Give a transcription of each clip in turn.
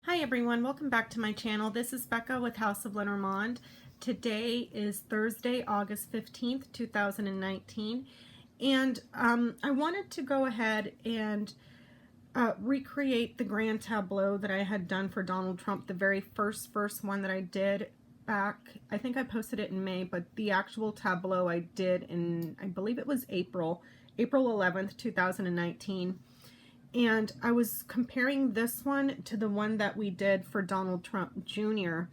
Hi everyone, welcome back to my channel. This is Becca with House of Lenormand. Today is Thursday, August 15th, 2019, and I wanted to go ahead and recreate the grand tableau that I had done for Donald Trump, the very first one that I did back, I think I posted it in May, but the actual tableau I did in, I believe it was April 11th, 2019. And I was comparing this one to the one that we did for Donald Trump Jr.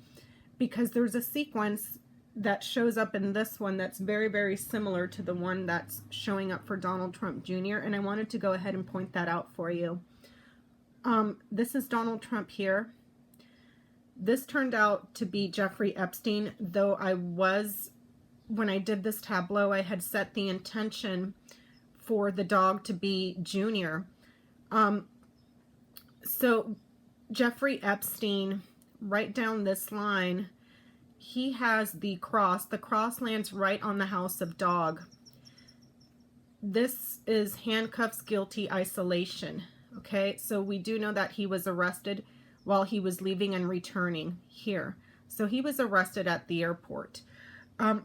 because there's a sequence that shows up in this one that's very, very similar to the one that's showing up for Donald Trump Jr. And I wanted to go ahead and point that out for you. This is Donald Trump here. This turned out to be Jeffrey Epstein, though when I did this tableau, I had set the intention for the dog to be Junior. So Jeffrey Epstein, right down this line, he has the cross. The cross lands right on the house of dog. This is handcuffs, guilty, isolation. Okay, so we do know that he was arrested while he was leaving and returning here. So he was arrested at the airport.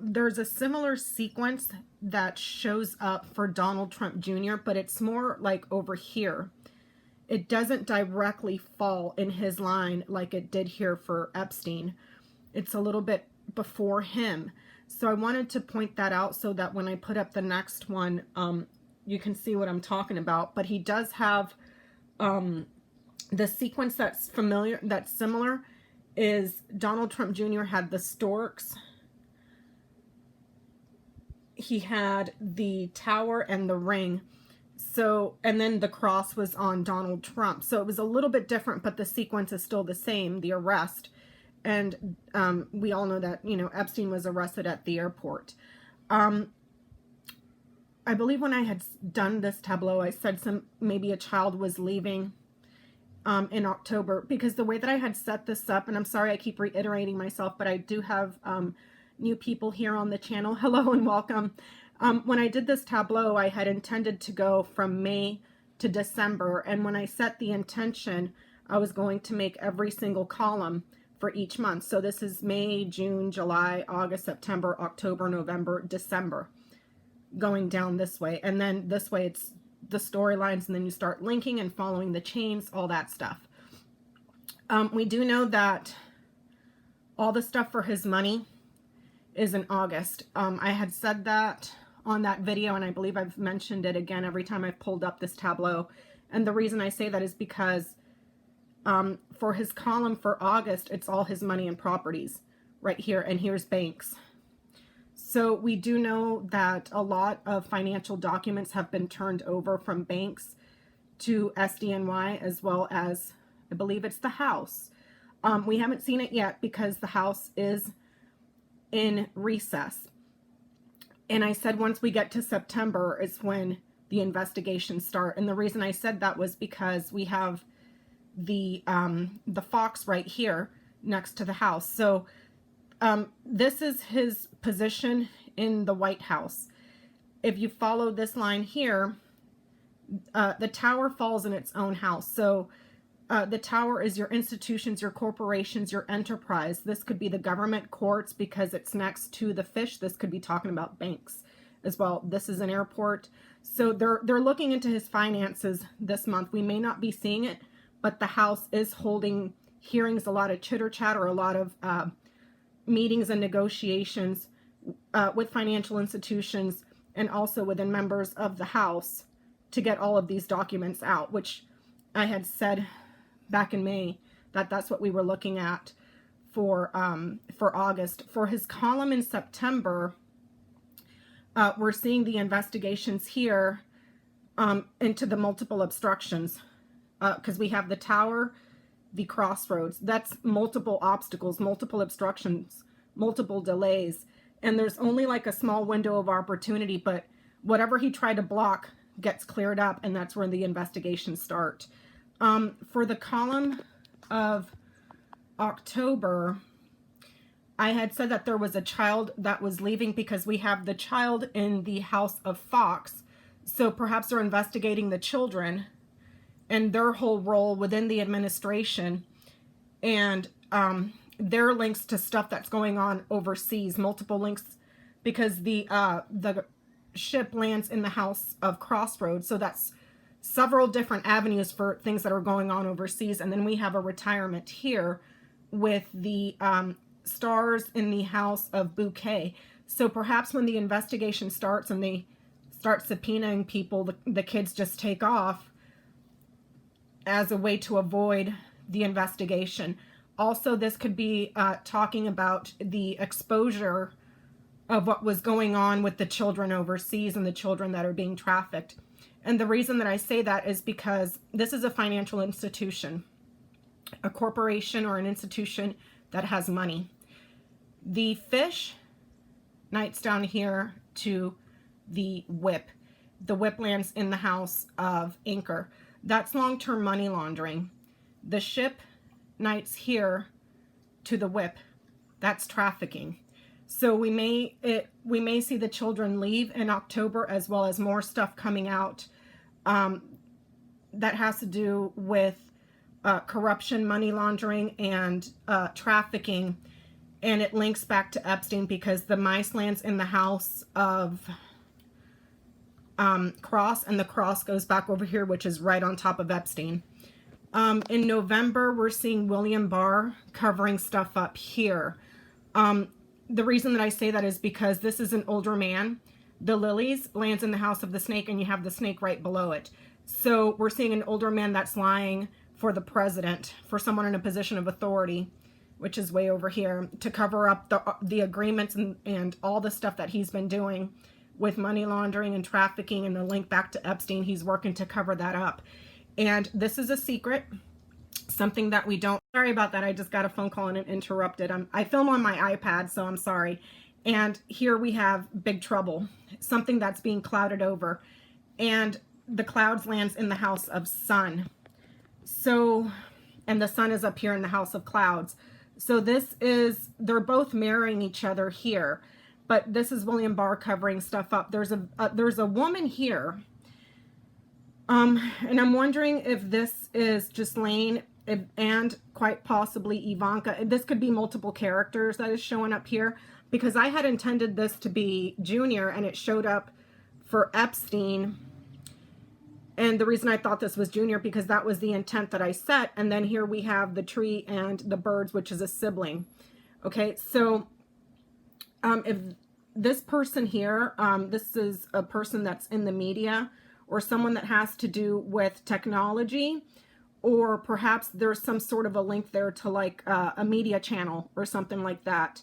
There's a similar sequence that shows up for Donald Trump Jr., but it's more like over here. It doesn't directly fall in his line like it did here for Epstein. It's a little bit before him. So I wanted to point that out so that when I put up the next one, you can see what I'm talking about. But he does have the sequence that's similar is Donald Trump Jr. had the storks. He had the tower and the ring. So, and then the cross was on Donald Trump. So it was a little bit different, but the sequence is still the same, the arrest. And we all know that, you know, Epstein was arrested at the airport. I believe when I had done this tableau, I said maybe a child was leaving in October, because the way that I had set this up, and I'm sorry I keep reiterating myself, but I do have new people here on the channel. Hello and welcome. When I did this tableau, I had intended to go from May to December, and when I set the intention, I was going to make every single column for each month. So this is May, June, July, August, September, October, November, December, going down this way. And then this way it's the storylines, and then you start linking and following the chains, all that stuff. We do know that all the stuff for his money is in August. I had said that on that video, and I believe I've mentioned it again every time I've pulled up this tableau. And the reason I say that is because for his column for August, it's all his money and properties right here, and here's banks. So we do know that a lot of financial documents have been turned over from banks to SDNY, as well as, I believe it's the house. We haven't seen it yet because the house is in recess. And I said once we get to September is when the investigations start. And the reason I said that was because we have the fox right here next to the house. So this is his position in the White House. If you follow this line here, the tower falls in its own house. So the tower is your institutions, your corporations, your enterprise. This could be the government, courts, because it's next to the fish. This could be talking about banks as well. This is an airport. So they're looking into his finances this month. We may not be seeing it, but the House is holding hearings, a lot of chitter chatter, a lot of meetings and negotiations with financial institutions and also within members of the House to get all of these documents out, which I had said back in May that that's what we were looking at for August. For his column in September, we're seeing the investigations here into the multiple obstructions, because we have the tower, the crossroads. That's multiple obstacles, multiple obstructions, multiple delays, and there's only like a small window of opportunity, but whatever he tried to block gets cleared up, and that's where the investigations start. For the column of October, I had said that there was a child that was leaving because we have the child in the house of Fox. So perhaps they're investigating the children and their whole role within the administration and there are links to stuff that's going on overseas, multiple links, because the ship lands in the house of Crossroads, so that's several different avenues for things that are going on overseas. And then we have a retirement here with the stars in the house of Bouquet. So perhaps when the investigation starts and they start subpoenaing people, the kids just take off as a way to avoid the investigation. Also, this could be talking about the exposure of what was going on with the children overseas and the children that are being trafficked. And the reason that I say that is because this is a financial institution, a corporation or an institution that has money. The fish knights down here to the whip. The whip lands in the house of Anchor. That's long-term money laundering. The ship knights here to the whip. That's trafficking. So we may see the children leave in October, as well as more stuff coming out that has to do with corruption, money laundering, and trafficking. And it links back to Epstein because the mice lands in the house of Cross, and the cross goes back over here, which is right on top of Epstein. In November, we're seeing William Barr covering stuff up here. The reason that I say that is because this is an older man. The lilies lands in the house of the snake, and you have the snake right below it. So we're seeing an older man that's lying for the president, for someone in a position of authority, which is way over here, to cover up the agreements and all the stuff that he's been doing with money laundering and trafficking, and the link back to Epstein. He's working to cover that up. And this is a secret, something that we don't, sorry about that, I just got a phone call and it interrupted. I film on my iPad, so I'm sorry. And here we have big trouble, something that's being clouded over. And the clouds lands in the house of sun. So, and the sun is up here in the house of clouds. So this is, they're both mirroring each other here. But this is William Barr covering stuff up. There's a woman here. And I'm wondering if this is Ghislaine and quite possibly Ivanka. This could be multiple characters that is showing up here, because I had intended this to be Junior and it showed up for Epstein. And the reason I thought this was Junior, because that was the intent that I set. And then here we have the tree and the birds, which is a sibling. Okay, so if this person here, this is a person that's in the media, or someone that has to do with technology, or perhaps there's some sort of a link there to like a media channel or something like that.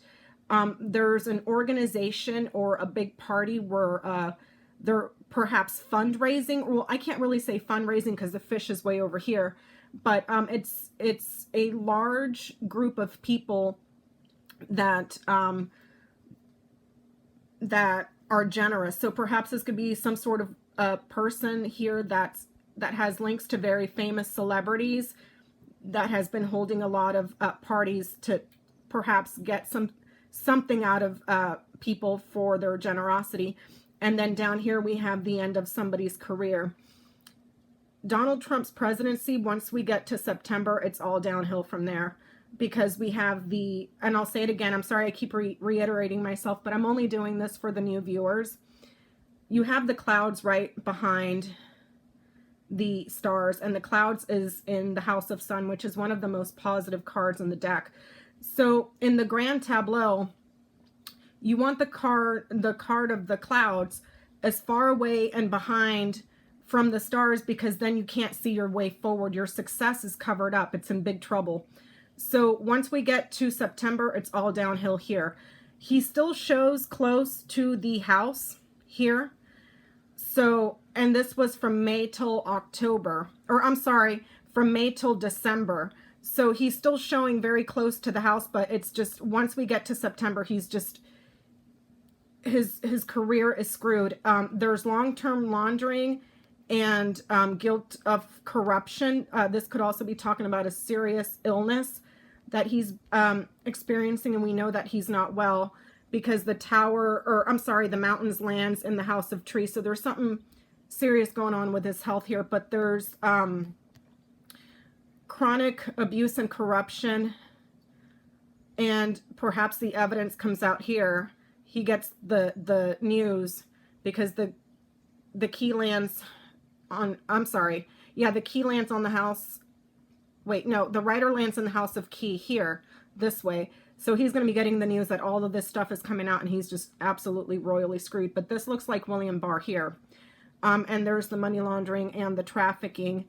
There's an organization or a big party where they're perhaps fundraising. Well, I can't really say fundraising because the fish is way over here, but it's a large group of people that that are generous. So perhaps this could be some sort of a person here that has links to very famous celebrities, that has been holding a lot of parties to perhaps get something out of people for their generosity. And then down here we have the end of somebody's career. Donald Trump's presidency, once we get to September, it's all downhill from there, because we have the, and I'll say it again, I'm sorry I keep reiterating myself, but I'm only doing this for the new viewers. You have the clouds right behind the stars, and the clouds is in the house of sun, which is one of the most positive cards in the deck. So in the grand tableau, you want the card of the clouds as far away and behind from the stars, because then you can't see your way forward. Your success is covered up. It's in big trouble. So once we get to September, it's all downhill here. He still shows close to the house here. So, and this was from May till October, or I'm sorry, from May till December. So he's still showing very close to the house, but it's just, once we get to September, he's just, his career is screwed. There's long-term laundering and guilt of corruption. This could also be talking about a serious illness that he's experiencing, and we know that he's not well, because the tower, or I'm sorry, the mountains lands in the house of tree. So there's something serious going on with his health here, but there's chronic abuse and corruption, and perhaps the evidence comes out here. He gets the news because the key lands on, I'm sorry, yeah, the key lands on the house. Wait, no, the writer lands in the house of key here, this way. So he's going to be getting the news that all of this stuff is coming out, and he's just absolutely royally screwed. But this looks like William Barr here. And there's the money laundering and the trafficking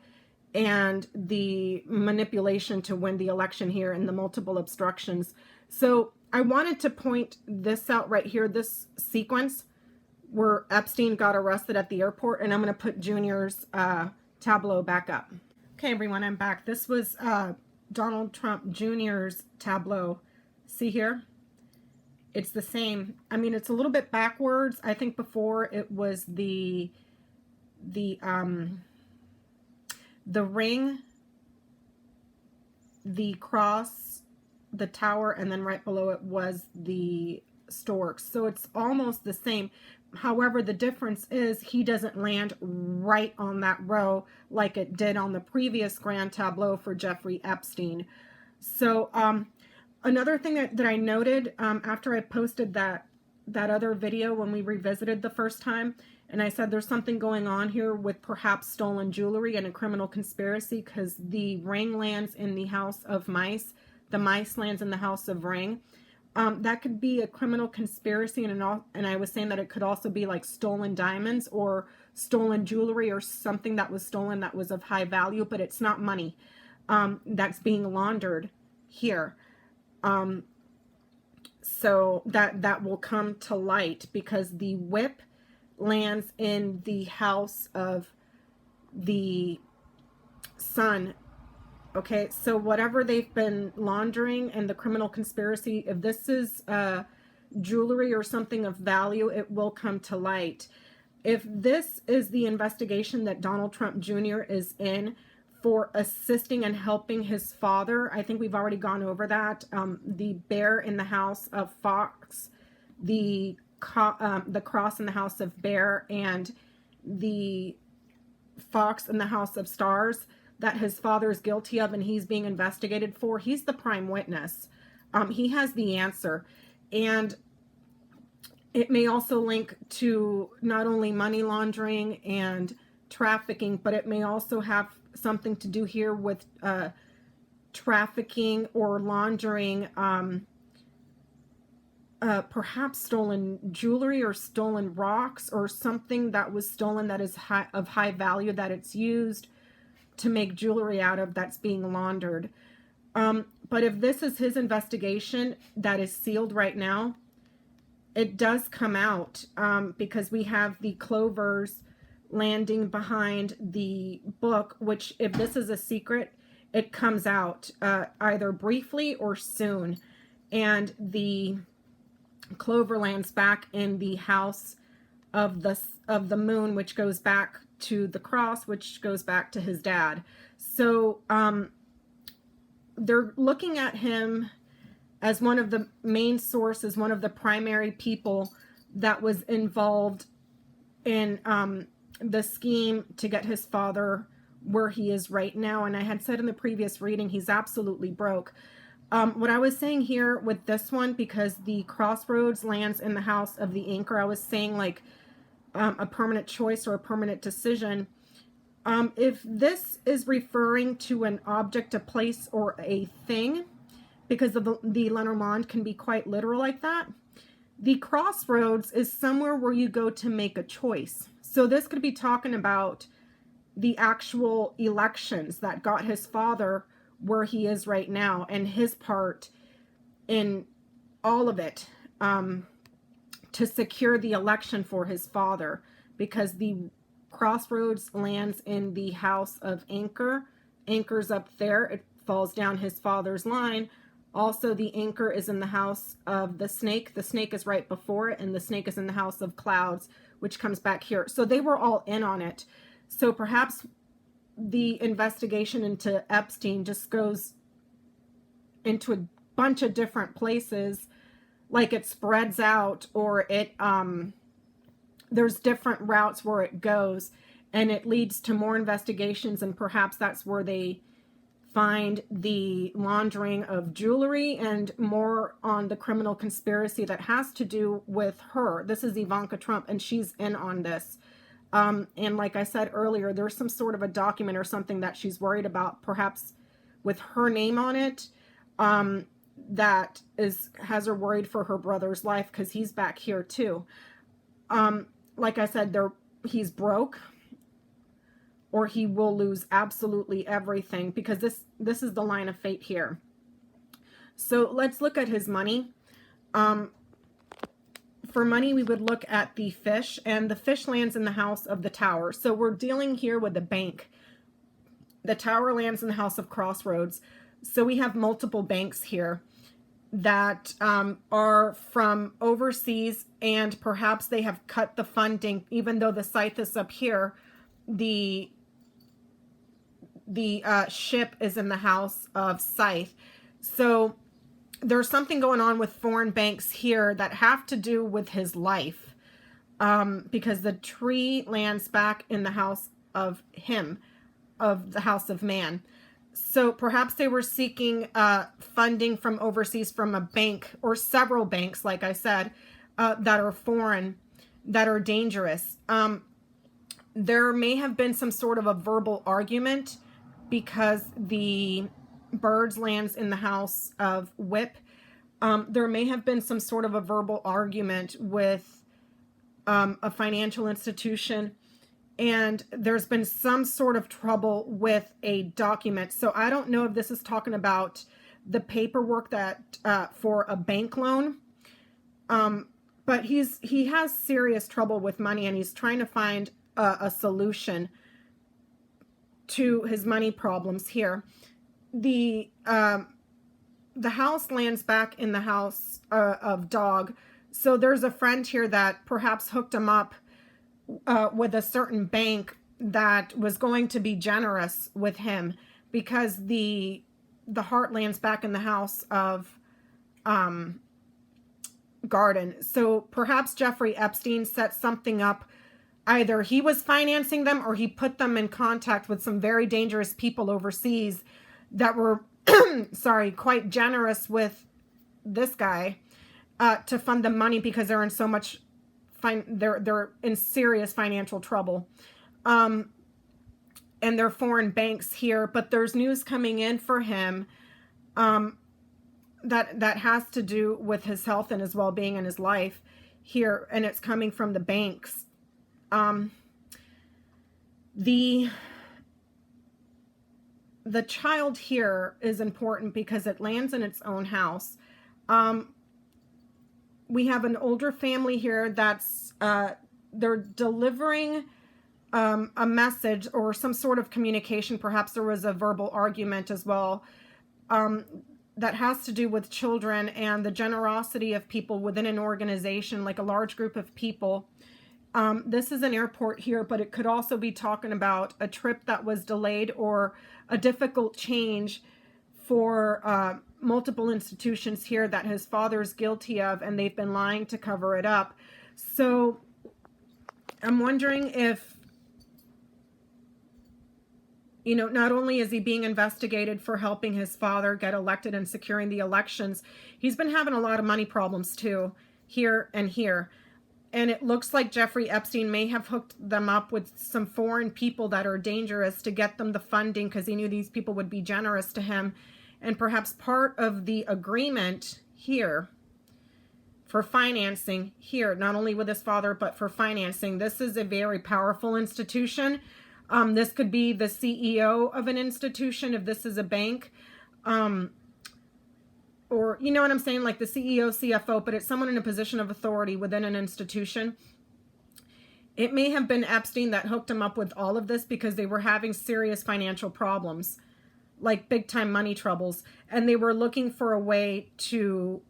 and the manipulation to win the election here and the multiple obstructions. So I wanted to point this out right here, this sequence where Epstein got arrested at the airport. And I'm going to put Junior's tableau back up. Okay, everyone, I'm back. This was Donald Trump Jr.'s tableau. See here? It's the same. I mean, it's a little bit backwards. I think before it was the ring, the cross, the tower, and then right below it was the storks. So it's almost the same. However, the difference is he doesn't land right on that row like it did on the previous grand tableau for Jeffrey Epstein. So another thing that I noted after I posted that other video when we revisited the first time, and I said there's something going on here with perhaps stolen jewelry and a criminal conspiracy, because the ring lands in the house of mice. The mice lands in the house of ring. That could be a criminal conspiracy, and I was saying that it could also be like stolen diamonds or stolen jewelry or something that was stolen that was of high value, but it's not money that's being laundered here. So that will come to light because the whip lands in the house of the son. Okay, so whatever they've been laundering and the criminal conspiracy, if this is jewelry or something of value, it will come to light. If this is the investigation that Donald Trump Jr. is in for assisting and helping his father, I think we've already gone over that. The bear in the house of fox, the cross in the house of bear, and the fox in the house of stars that his father is guilty of and he's being investigated for. He's the prime witness. He has the answer. And it may also link to not only money laundering and trafficking, but it may also have something to do here with trafficking or laundering perhaps stolen jewelry or stolen rocks or something that was stolen that is of high value that it's used to make jewelry out of, that's being laundered. But if this is his investigation that is sealed right now, it does come out because we have the clovers landing behind the book, which if this is a secret, it comes out either briefly or soon. And the clover lands back in the house of the moon, which goes back to the cross, which goes back to his dad. So they're looking at him as one of the main sources, one of the primary people that was involved in the scheme to get his father where he is right now. And I had said in the previous reading, he's absolutely broke. What I was saying here with this one, because the crossroads lands in the house of the anchor, I was saying like a permanent choice or a permanent decision. If this is referring to an object, a place, or a thing, because of the Lenormand can be quite literal like that, the crossroads is somewhere where you go to make a choice. So this could be talking about the actual elections that got his father where he is right now and his part in all of it to secure the election for his father, because the crossroads lands in the house of anchor. Anchor's up there. It falls down his father's line. Also, the anchor is in the house of the snake. The snake is right before it, and the snake is in the house of clouds, which comes back here. So they were all in on it. So perhaps the investigation into Epstein just goes into a bunch of different places, like it spreads out, or it there's different routes where it goes, and it leads to more investigations, and perhaps that's where they find the laundering of jewelry and more on the criminal conspiracy that has to do with her. This is Ivanka Trump, and she's in on this. And like I said earlier, there's some sort of a document or something that she's worried about, perhaps with her name on it, that has her worried for her brother's life, because he's back here too. Like I said, he's broke, or he will lose absolutely everything, because this is the line of fate here. So let's look at his money. For money, we would look at the fish, and the fish lands in the house of the tower. So we're dealing here with a bank. The tower lands in the house of crossroads. So we have multiple banks here that are from overseas, and perhaps they have cut the funding, even though the scythe is up here. The ship is in the house of scythe. So there's something going on with foreign banks here that have to do with his life, because the tree lands back in the house of him, of the house of man. So perhaps they were seeking funding from overseas, from a bank or several banks, like I said, that are foreign, that are dangerous. There may have been some sort of a verbal argument, because the birds lands in the house of whip. There may have been some sort of a verbal argument with a financial institution, and there's been some sort of trouble with a document. So I don't know if this is talking about the paperwork that for a bank loan, but he has serious trouble with money, and he's trying to find a solution to his money problems here. The house lands back in the house of dog. So there's a friend here that perhaps hooked him up with a certain bank that was going to be generous with him, because the heart lands back in the house of garden. So perhaps Jeffrey Epstein set something up. Either he was financing them, or he put them in contact with some very dangerous people overseas that were, quite generous with this guy to fund the money, because they're in so much, they're in serious financial trouble. And they're foreign banks here, but there's news coming in for him that has to do with his health and his well-being and his life here, and it's coming from the banks. The child here is important because it lands in its own house. We have an older family here that's they're delivering a message or some sort of communication. Perhaps there was a verbal argument as well, that has to do with children and the generosity of people within an organization, like a large group of people. This is an airport here, but it could also be talking about a trip that was delayed, or a difficult change for multiple institutions here that his father's guilty of, and they've been lying to cover it up. So I'm wondering if, not only is he being investigated for helping his father get elected and securing the elections, he's been having a lot of money problems too, here and here. And it looks like Jeffrey Epstein may have hooked them up with some foreign people that are dangerous to get them the funding, because he knew these people would be generous to him. And perhaps part of the agreement here for financing here, not only with his father, but for financing. This is a very powerful institution. This could be the CEO of an institution if this is a bank. Or, you know what I'm saying, like the CEO, CFO, but it's someone in a position of authority within an institution. It may have been Epstein that hooked him up with all of this, because they were having serious financial problems, like big time money troubles. And they were looking for a way to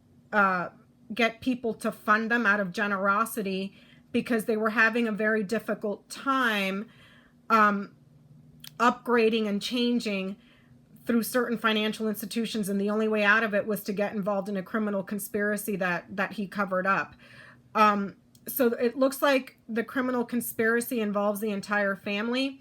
get people to fund them out of generosity, because they were having a very difficult time upgrading and changing through certain financial institutions, and the only way out of it was to get involved in a criminal conspiracy that he covered up. So it looks like the criminal conspiracy involves the entire family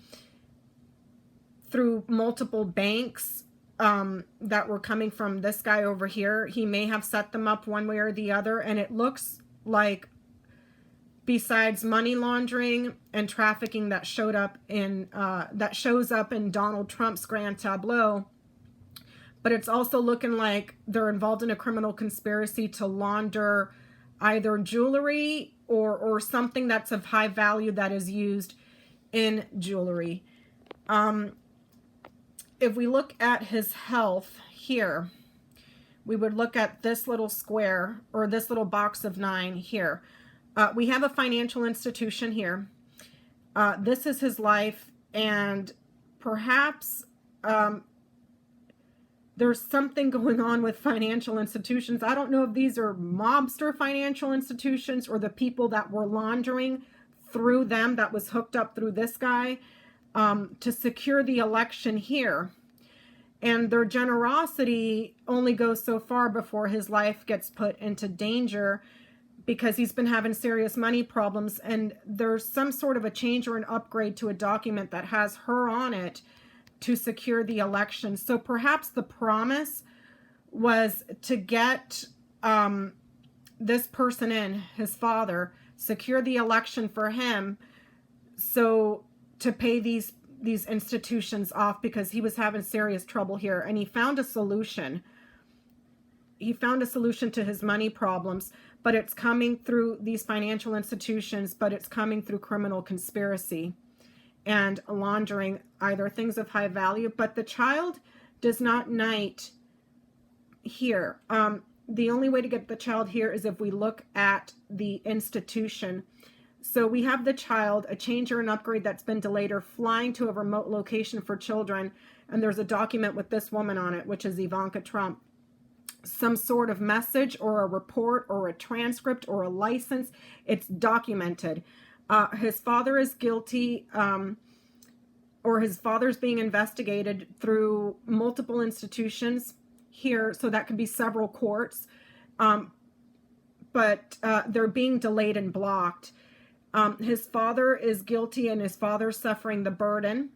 through multiple banks that were coming from this guy over here. He may have set them up one way or the other, and it looks like, besides money laundering and trafficking that shows up in Donald Trump's grand tableau, but it's also looking like they're involved in a criminal conspiracy to launder either jewelry or something that's of high value that is used in jewelry. If we look at his health here, we would look at this little square, or this little box of 9 here. We have a financial institution here. This is his life, and perhaps there's something going on with financial institutions. I don't know if these are mobster financial institutions or the people that were laundering through them, that was hooked up through this guy, to secure the election here. And their generosity only goes so far before his life gets put into danger, because he's been having serious money problems, and there's some sort of a change or an upgrade to a document that has her on it to secure the election. So perhaps the promise was to get this person in, his father, secure the election for him, so to pay these institutions off, because he was having serious trouble here, and he found a solution. He found a solution to his money problems, but it's coming through these financial institutions, but it's coming through criminal conspiracy and laundering either things of high value. But the child does not knight here. The only way to get the child here is if we look at the institution. So we have the child, a change or an upgrade that's been delayed, or flying to a remote location for children. And there's a document with this woman on it, which is Ivanka Trump. Some sort of message or a report or a transcript or a license. It's documented. His father is guilty, or his father's being investigated through multiple institutions here. So that could be several courts, but they're being delayed and blocked. His father is guilty, and his father's suffering the burden.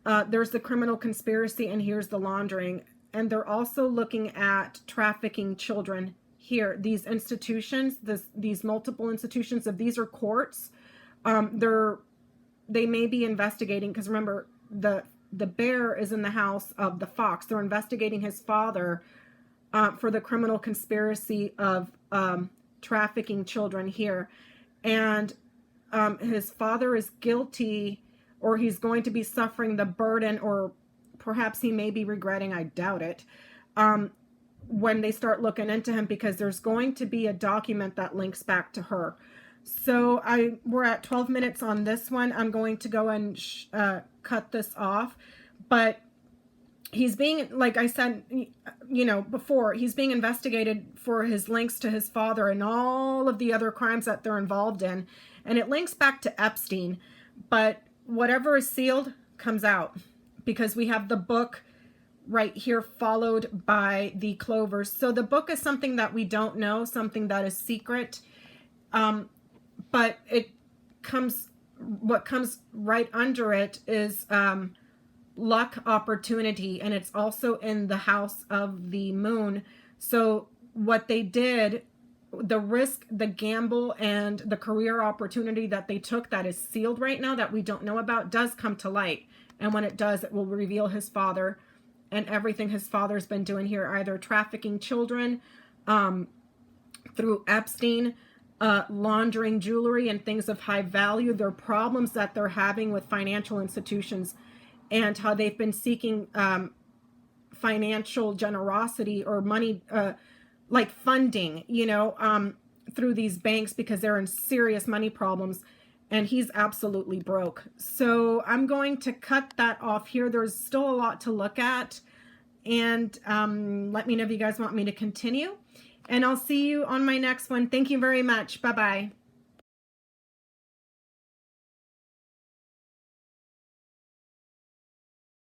There's the criminal conspiracy, and here's the laundering. And they're also looking at trafficking children here. These institutions, these multiple institutions, if these are courts, they may be investigating, because remember, the bear is in the house of the fox. They're investigating his father for the criminal conspiracy of trafficking children here. And his father is guilty, or he's going to be suffering the burden, or perhaps he may be regretting, I doubt it, when they start looking into him, because there's going to be a document that links back to her. So we're at 12 minutes on this one. I'm going to go and cut this off. But he's being, like I said, before, he's being investigated for his links to his father and all of the other crimes that they're involved in. And it links back to Epstein. But whatever is sealed comes out, because we have the book right here followed by the clovers. So the book is something that we don't know, something that is secret. But what comes right under it is luck, opportunity, and it's also in the house of the moon. So what they did, the risk, the gamble, and the career opportunity that they took that is sealed right now, that we don't know about, does come to light. And when it does, it will reveal his father and everything his father's been doing here, either trafficking children through Epstein, laundering jewelry and things of high value, their problems that they're having with financial institutions, and how they've been seeking financial generosity or money, like funding, through these banks, because they're in serious money problems, and he's absolutely broke. So I'm going to cut that off here. There's still a lot to look at, and let me know if you guys want me to continue. And I'll see you on my next one. Thank you very much. Bye-bye.